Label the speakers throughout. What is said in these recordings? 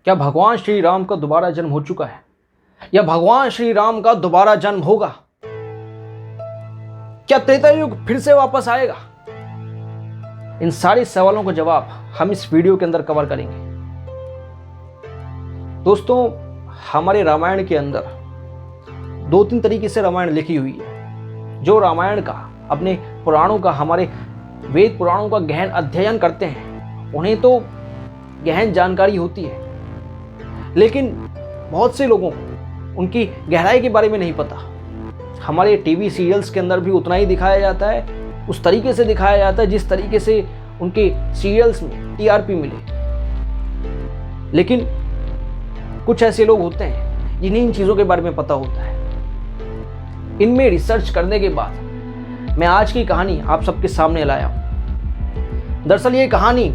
Speaker 1: क्या भगवान श्री राम का दोबारा जन्म हो चुका है या भगवान श्री राम का दोबारा जन्म होगा? क्या त्रेता युग फिर से वापस आएगा? इन सारे सवालों का जवाब हम इस वीडियो के अंदर कवर करेंगे। दोस्तों, हमारे रामायण के अंदर 2-3 तरीके से रामायण लिखी हुई है। जो रामायण का, अपने पुराणों का, हमारे वेद पुराणों का गहन अध्ययन करते हैं उन्हें तो गहन जानकारी होती है, लेकिन बहुत से लोगों को उनकी गहराई के बारे में नहीं पता। हमारे टीवी सीरियल्स के अंदर भी उतना ही दिखाया जाता है, उस तरीके से दिखाया जाता है जिस तरीके से उनके सीरियल्स में टीआरपी मिले। लेकिन कुछ ऐसे लोग होते हैं जिन्हें इन चीज़ों के बारे में पता होता है। इनमें रिसर्च करने के बाद मैं आज की कहानी आप सबके सामने लाया हूं। दरअसल ये कहानी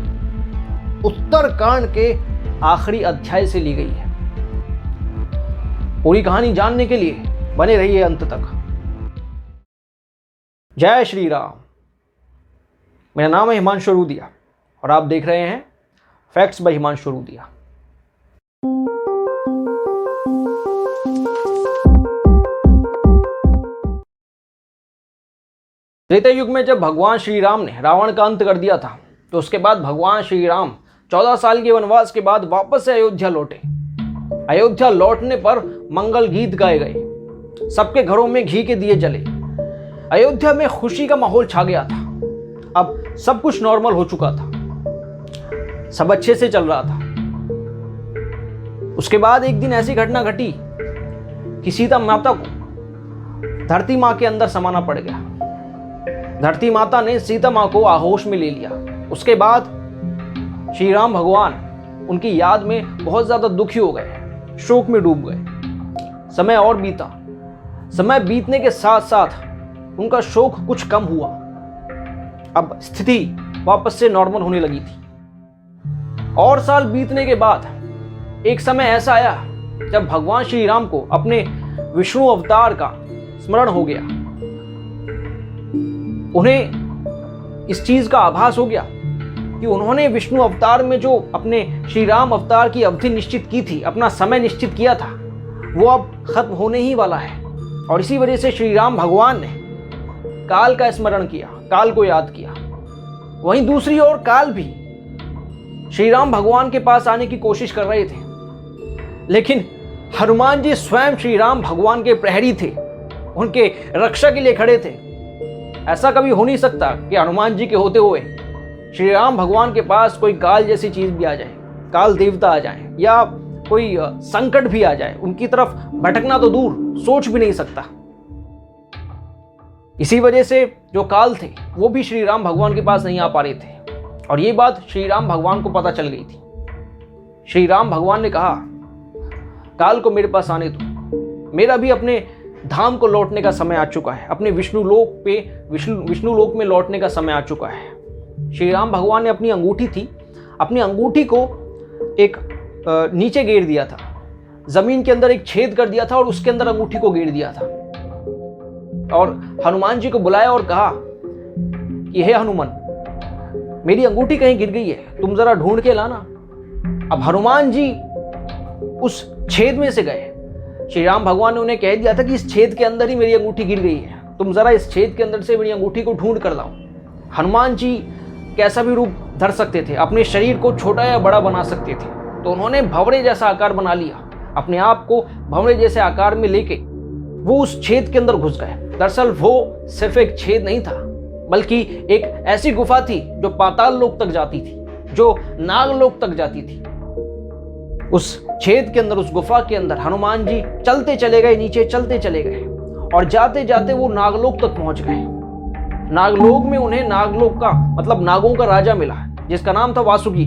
Speaker 1: उत्तरकांड के आखिरी अध्याय से ली गई है। पूरी कहानी जानने के लिए बने रहिए अंत तक। जय श्री राम। मेरा नाम है हिमांशु रूदिया और आप देख रहे हैं फैक्ट्स बाय हिमांशु रूदिया। त्रेता युग में जब भगवान श्री राम ने रावण का अंत कर दिया था, तो उसके बाद भगवान श्री राम 14 साल के वनवास के बाद वापस से अयोध्या लौटे। अयोध्या लौटने पर मंगल गीत गाए गए, सबके घरों में घी के दिए जले। अयोध्या में खुशी का माहौल छा गया था। अब सब कुछ नॉर्मल हो चुका था, सब अच्छे से चल रहा था। उसके बाद एक दिन ऐसी घटना घटी कि सीता माता को धरती माँ के अंदर समाना पड़ गया। धरती माता ने सीता माँ को आहोश में ले लिया। उसके बाद श्री राम भगवान उनकी याद में बहुत ज्यादा दुखी हो गए, शोक में डूब गए। समय और बीता। समय बीतने के साथ साथ उनका शोक कुछ कम हुआ। अब स्थिति वापस से नॉर्मल होने लगी थी। और साल बीतने के बाद एक समय ऐसा आया जब भगवान श्री राम को अपने विष्णु अवतार का स्मरण हो गया। उन्हें इस चीज का आभास हो गया कि उन्होंने विष्णु अवतार में जो अपने श्री राम अवतार की अवधि निश्चित की थी, अपना समय निश्चित किया था, वो अब खत्म होने ही वाला है। और इसी वजह से श्री राम भगवान ने काल का स्मरण किया, काल को याद किया। वहीं दूसरी ओर काल भी श्री राम भगवान के पास आने की कोशिश कर रहे थे, लेकिन हनुमान जी स्वयं श्री राम भगवान के प्रहरी थे, उनके रक्षा के लिए खड़े थे। ऐसा कभी हो नहीं सकता कि हनुमान जी के होते हुए श्री राम भगवान के पास कोई काल जैसी चीज भी आ जाए, काल देवता आ जाए या कोई संकट भी आ जाए। उनकी तरफ भटकना तो दूर, सोच भी नहीं सकता। इसी वजह से जो काल थे वो भी श्री राम भगवान के पास नहीं आ पा रहे थे, और ये बात श्री राम भगवान को पता चल गई थी। श्री राम भगवान ने कहा, काल को मेरे पास आने दो, मेरा भी अपने धाम को लौटने का समय आ चुका है, अपने विष्णु लोक में लौटने का समय आ चुका है। श्री राम भगवान ने अपनी अंगूठी थी, अपनी अंगूठी को एक नीचे गेर दिया था, जमीन के अंदर एक छेद कर दिया था और उसके अंदर अंगूठी को गेर दिया था। और हनुमान जी को बुलाया और कहा कि हे हनुमान, मेरी अंगूठी कहीं गिर गई है, तुम जरा ढूंढ के लाना। अब हनुमान जी उस छेद में से गए। श्री राम भगवान ने उन्हें कह दिया था कि इस छेद के अंदर ही मेरी अंगूठी गिर गई है, तुम जरा इस छेद के अंदर से मेरी अंगूठी को ढूंढ कर लाओ। हनुमान जी कैसा भी रूप धर सकते थे, अपने शरीर को छोटा या बड़ा बना सकते थे, तो उन्होंने भंवरे जैसा आकार बना लिया। अपने आप को भंवरे जैसे आकार में लेके वो उस छेद के अंदर घुस गए। दरअसल वो सिर्फ एक छेद नहीं था, बल्कि एक ऐसी गुफा थी जो पाताल लोक तक जाती थी, जो नागलोक तक जाती थी। उस छेद के अंदर, उस गुफा के अंदर हनुमान जी चलते चले गए, नीचे चलते चले गए, और जाते जाते वो नागलोक तक पहुंच गए। नागलोक में उन्हें नागलोक का मतलब नागों का राजा मिला, जिसका नाम था वासुकी।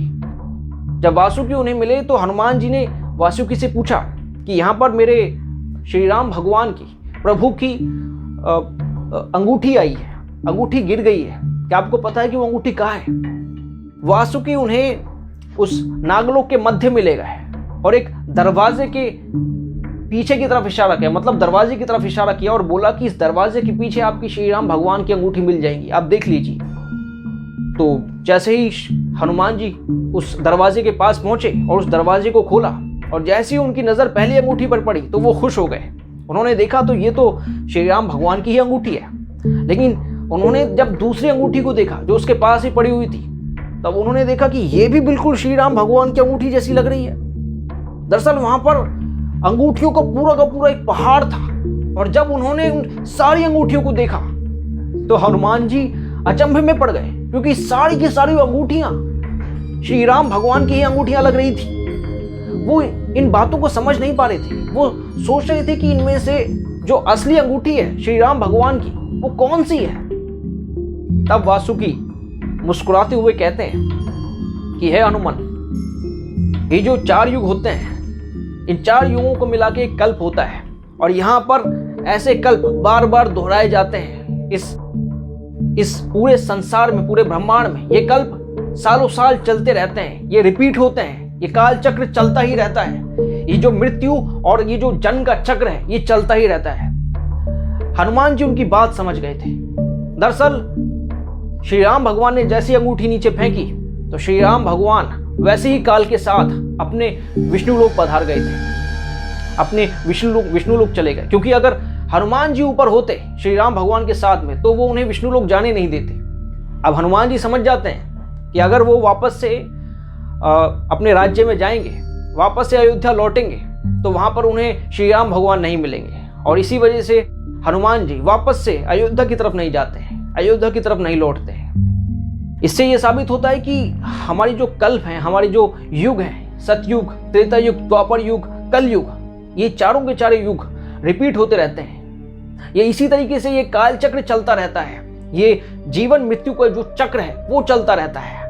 Speaker 1: जब वासुकी उन्हें मिले तो हनुमान जी ने वासुकी से पूछा कि यहाँ पर मेरे श्री राम भगवान की, प्रभु की अंगूठी आई है, अंगूठी गिर गई है, क्या आपको पता है कि वो अंगूठी कहाँ है? वासुकी उन्हें उस नागलोक के मध्य में ले गए और एक दरवाजे के पीछे की तरफ इशारा किया, मतलब दरवाजे की तरफ इशारा किया और बोला कि इस दरवाजे के पीछे आपकी श्री राम भगवान की अंगूठी मिल जाएगी, आप देख लीजिए। तो जैसे ही हनुमान जी उस दरवाजे के पास पहुंचे और उस दरवाजे को खोला, और जैसे ही उनकी नज़र पहली अंगूठी पर पड़ी तो वो खुश हो गए। उन्होंने देखा तो ये तो श्री राम भगवान की ही अंगूठी है, लेकिन उन्होंने जब दूसरी अंगूठी को देखा जो उसके पास ही पड़ी हुई थी, तब उन्होंने देखा कि ये भी बिल्कुल श्री राम भगवान की अंगूठी जैसी लग रही है। दरअसल वहां पर अंगूठियों का पूरा एक पहाड़ था, और जब उन्होंने उन सारी अंगूठियों को देखा तो हनुमान जी अचंभे में पड़ गए, क्योंकि सारी की सारी अंगूठियां श्री राम भगवान की ही अंगूठियां लग रही थी। वो इन बातों को समझ नहीं पा रहे थे। वो सोच रहे थे कि इनमें से जो असली अंगूठी है श्री राम भगवान की, वो कौन सी है। तब वासुकी मुस्कुराते हुए कहते हैं कि हे हनुमान, ये जो 4 युग होते हैं, इन 4 युगों को मिला के एक कल्प होता है, और यहाँ पर ऐसे कल्प बार बार दोहराए जाते हैं। इस पूरे संसार में, पूरे ब्रह्मांड में ये कल्प सालों साल चलते रहते हैं, ये रिपीट होते हैं, ये काल चक्र चलता ही रहता है। ये जो मृत्यु और ये जो जन्म का चक्र है, ये चलता ही रहता है। हनुमान जी उनकी बात समझ गए थे। दरअसल श्री राम भगवान ने जैसी अंगूठी नीचे फेंकी तो श्री राम भगवान वैसे ही काल के साथ अपने विष्णुलोक पधार गए थे, अपने विष्णुलोक चले गए। क्योंकि अगर हनुमान जी ऊपर होते श्री राम भगवान के साथ में, तो वो उन्हें विष्णुलोक जाने नहीं देते। अब हनुमान जी समझ जाते हैं कि अगर वो वापस से अपने राज्य में जाएंगे, वापस से अयोध्या लौटेंगे, तो वहां पर उन्हें श्री राम भगवान नहीं मिलेंगे, और इसी वजह से हनुमान जी वापस से अयोध्या की तरफ नहीं जाते हैं, अयोध्या की तरफ नहीं लौटते हैं। इससे यह साबित होता है कि हमारी जो कल्प है, हमारे जो युग हैं, सतयुग, त्रेता युग, द्वापर युग, कल युग, ये चारों के चारों युग रिपीट होते रहते हैं। ये इसी तरीके से ये काल चक्र चलता रहता है। ये जीवन मृत्यु का जो चक्र है वो चलता रहता है।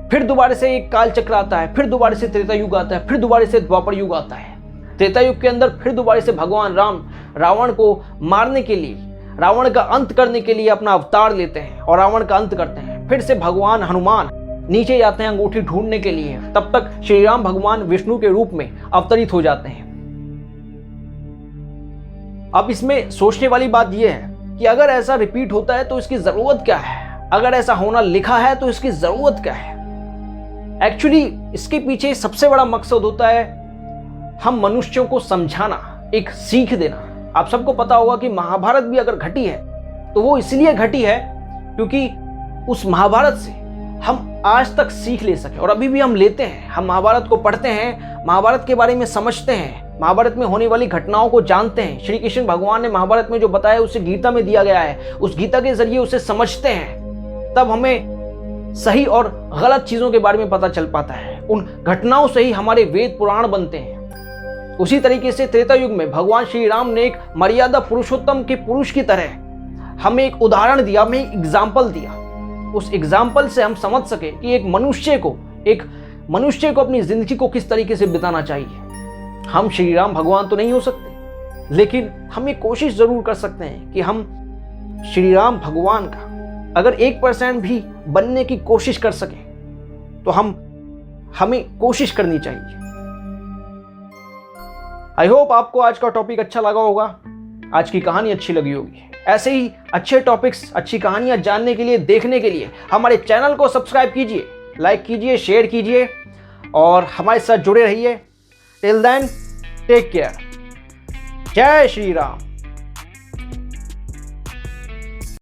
Speaker 1: फिर दोबारा से एक काल चक्र आता है, फिर दोबारा से त्रेता युग आता है, फिर दोबारा से द्वापर युग आता है। त्रेता युग के अंदर फिर दोबारा से भगवान राम रावण को मारने के लिए, रावण का अंत करने के लिए अपना अवतार लेते हैं और रावण का अंत करते हैं। फिर से भगवान हनुमान नीचे जाते हैं अंगूठी ढूंढने के लिए, तब तक श्री राम भगवान विष्णु के रूप में अवतरित हो जाते हैं। अब इसमें सोचने वाली बात यह है कि अगर ऐसा रिपीट होता है तो इसकी जरूरत क्या है, अगर ऐसा होना लिखा है तो इसकी जरूरत क्या है। एक्चुअली इसके पीछे सबसे बड़ा मकसद होता है हम मनुष्यों को समझाना, एक सीख देना। आप सबको पता होगा कि महाभारत भी अगर घटी है तो वो इसलिए घटी है क्योंकि उस महाभारत से हम आज तक सीख ले सके, और अभी भी हम लेते हैं। हम महाभारत को पढ़ते हैं, महाभारत के बारे में समझते हैं, महाभारत में होने वाली घटनाओं को जानते हैं। श्री कृष्ण भगवान ने महाभारत में जो बताया उसे गीता में दिया गया है, उस गीता के जरिए उसे समझते हैं। तब हमें सही और गलत चीजों के बारे में पता चल पाता है। उन घटनाओं से ही हमारे वेद पुराण बनते हैं। उसी तरीके से त्रेता युग में भगवान श्री राम ने एक मर्यादा पुरुषोत्तम के पुरुष की तरह हमें एक उदाहरण दिया, हमें एक एग्जाम्पल दिया। उस एग्जाम्पल से हम समझ सके कि एक मनुष्य को अपनी जिंदगी को किस तरीके से बिताना चाहिए। हम श्री राम भगवान तो नहीं हो सकते, लेकिन हम ये कोशिश जरूर कर सकते हैं कि हम श्री राम भगवान का अगर 1% भी बनने की कोशिश कर सकें तो हमें कोशिश करनी चाहिए। आई होप आपको आज का टॉपिक अच्छा लगा होगा, आज की कहानी अच्छी लगी होगी। ऐसे ही अच्छे टॉपिक्स, अच्छी कहानियां जानने के लिए, देखने के लिए हमारे चैनल को सब्सक्राइब कीजिए, लाइक कीजिए, शेयर कीजिए और हमारे साथ जुड़े रहिए। Till then, take care. जय श्री राम।